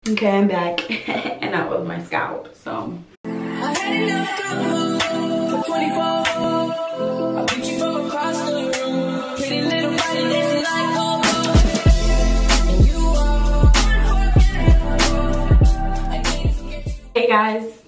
Okay, I'm back. And out of my scalp, so. I had enough for 24. I beat you from across the room. Pretty little body dancing like go-go. Hey guys,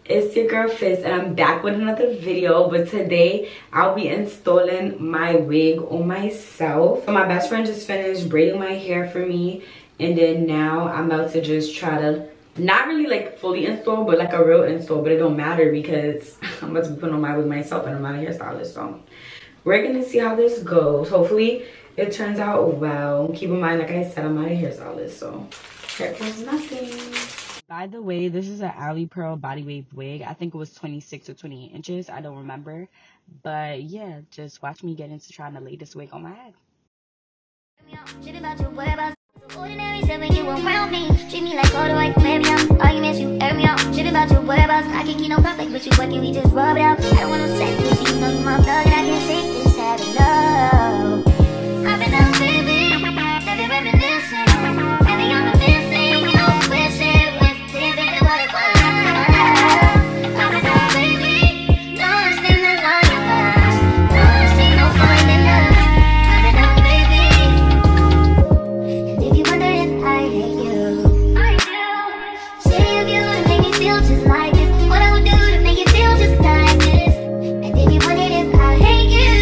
it's your girl Fizz and I'm back with another video, but today I'll be installing my wig on myself. So my best friend just finished braiding my hair for me, and then now I'm about to just try to not really like fully install, but like a real install, but it don't matter because I'm about to be putting on my wig myself and I'm not a hairstylist. So we're gonna see how this goes. Hopefully it turns out well. Keep in mind, like I said, I'm not a hairstylist, so here goes nothing. By the way, this is an Alley Pearl body wave wig. I think it was 26 or 28 inches. I don't remember. But yeah, just watch me get into trying to lay this wig on my head. Ordinary said when you around me, treat me like all the white baby. Arguments you air me out. Shit about your whereabouts. I can keep no conflict, but you working, we just rub it out. I don't want no sex, but you know you my thug, and I can't shake this having love. I've been out, baby, baby reminiscing. Baby, I'm a missing, you know, wishing with living what it was. I've been out, baby, no one's still in line. No one's still no fun in love. I've been out, baby. And if you wonder if I hate you, I do. Say if you would make me feel just like this, what I would do to make you feel just like this. And if you wondered if I hate you,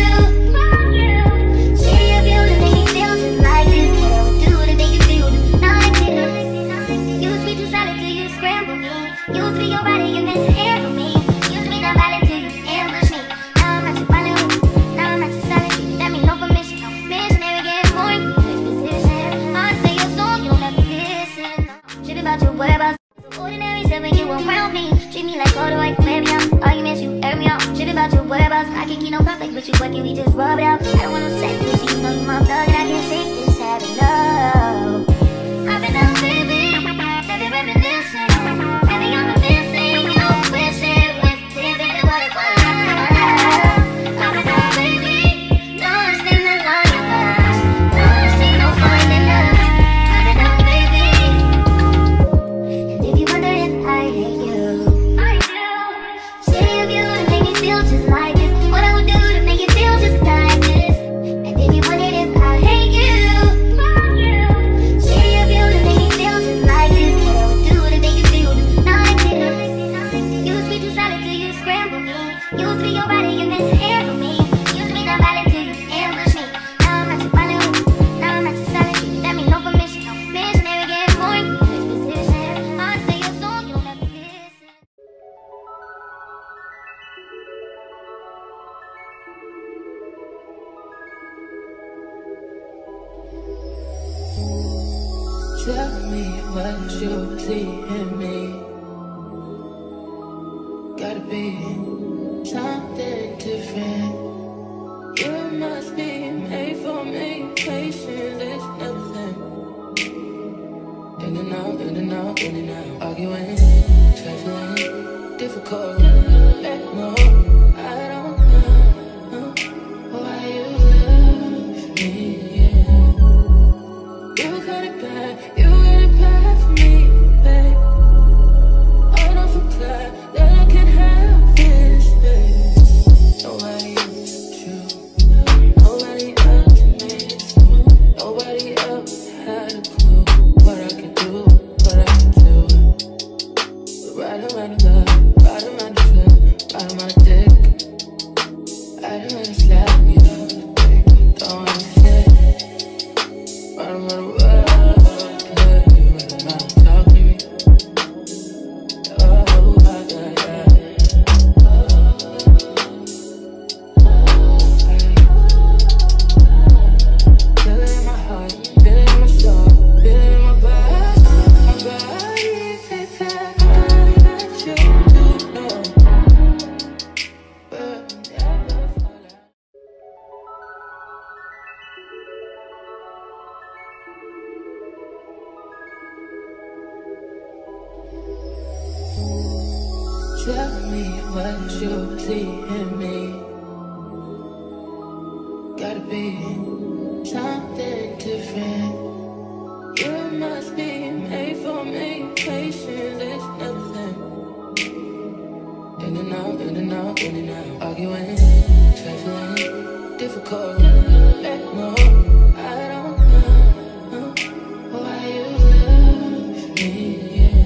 fuck you. Say if you would make me feel just like this, what I would do to make you feel just like this. You used to be too solid till you scramble me. You used to be your body, you meant to air for me. You used to be that body till you ambush me. Now I'm at your body, now I'm at your solid. That means no permission, no missionary getting more in this position. I say your song, you don't have to listen. Shit about your whereabouts. Ordinary said when you around me, treat me like all the white baby. Arguments you air me out. Shit about your whereabouts. I can keep no conflict, but you working, we just rub it out. I don't want no sex, but you know you my thug, and I can't shake this having love. I've been out, baby, baby reminiscing. Baby, I'm a missing, you know, wishing with living what it was. I've been out, baby, no one's still in line. No one's still no fun in love. I've been out, baby. And if you wonder if I hate you, I do. Say if you would make me feel just like this, what I would do to make you feel just like this. And if you wondered if I hate you, fuck you. Say if you would make me feel just like this, what I would do to make you feel just like this. You used to be too solid till you scramble me. You used to be your body, you meant to air for me. You used to be that body till you ambush me. Now I'm at your body, now I'm at your solid. That means no permission, no missionary getting more in this position. I say your song, you don't have to listen. Tell me what you see in me. Gotta be something different. You must be made for me. Patience is everything. In and out, in and out, in and out. Arguing, trifling, difficult. Let go. I don't know why you love me. You got it bad, you got it bad for me, babe. I don't feel glad that I can have this, babe. Nobody else you, nobody else made you. Nobody else had a clue what I could do, what I could do. Right around the love, right around the flip, right around the dick. Right around the slap, you know the dick, don't understand. Right around the tell me what you see in me. Gotta be something different. You must be made for me. in and out, arguing, trifling, difficult. Let go. I don't know why you love me. Yeah.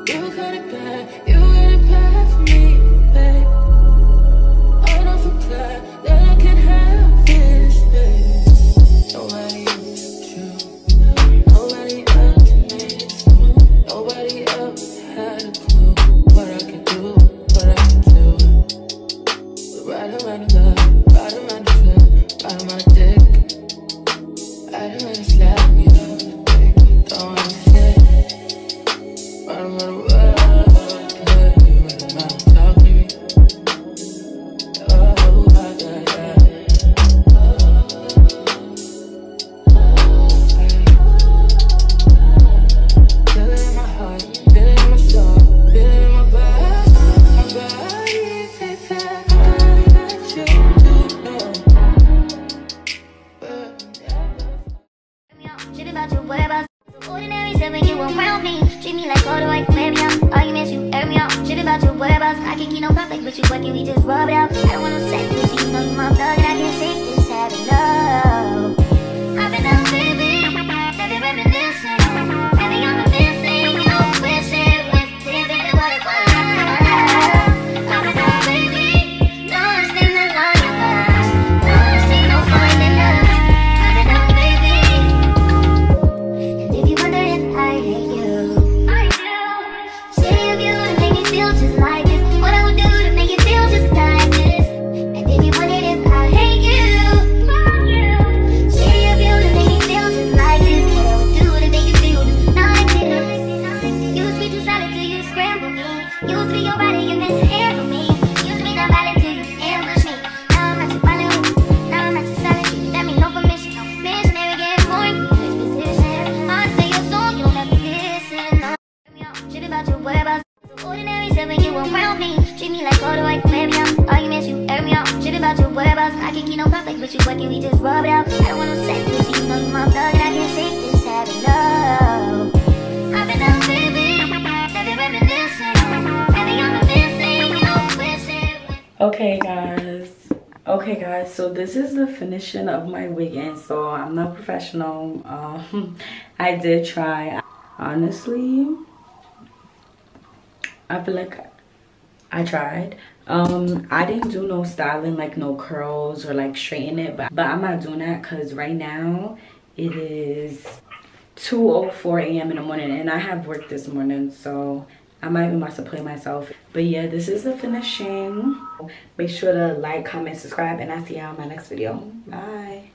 You got it bad, you got it bad for me, babe. I don't feel glad that I can have this, babe. Nobody else true. Nobody else made it smooth. Nobody else had a clue what I could do, what I could do. We're right around the love, right around the flip, right around the dick. I don't wanna slap me on the dick. Don't wanna sit. Right around the world, let me run around, talk to me. Oh, yeah, yeah. Feel it in my heart, feel it in my soul, feel it in my body, my body, baby. I got you to know. Shit about your whereabouts. So ordinary stuff when you around me. Treat me like all the white baby. Arguments you air me out. Shit about your whereabouts. I can keep no conflict, but you working, we just rub it out. I don't want no sex with you, know you my plug, and I can't shake this having love. I've been out, baby, baby reminiscing. Baby, I'm missing, you know, wishing, thinking what it was. I've been out, baby, lost in the lullaby, lost in no finding love. I've been out, baby, and if you wonder if I hate you, I do. Say if you would make me feel just like this, what I would do to make you feel just like this. And if you wondered if I hate you, fuck you. Say if you would make me feel just like this, what I would do to make you feel just like this. Used to be too solid till you scramble me. Used to be your body, you mishandle me. Used to be not valid till you ambush me. Now I'm not your violent with. Now I'm not your solid. You let me no permission. No missionary get more in this position. I say your song, you don't have to listen. No. Shit about your whereabouts. So ordinary stuff when you around me. Treat me like all the white baby. Arguments you air me out. Shit about your whereabouts. I can keep no conflict, but you working, we just rub it out. I don't want no sex with you, know you my plug, and I can't shake this having love. I've been out, baby, baby reminiscing. Baby, I'm missing, you know, wishing. Okay guys, so this is the finishing of my wig install. I'm not professional. I did try. Honestly, I feel like I tried. I didn't do no styling, like no curls or like straighten it, but I'm not doing that because right now it is 2:04 a.m. in the morning and I have work this morning, so I might even about to play myself. But yeah, this is the finishing. Make sure to like, comment, subscribe, and I'll see y'all in my next video. Bye.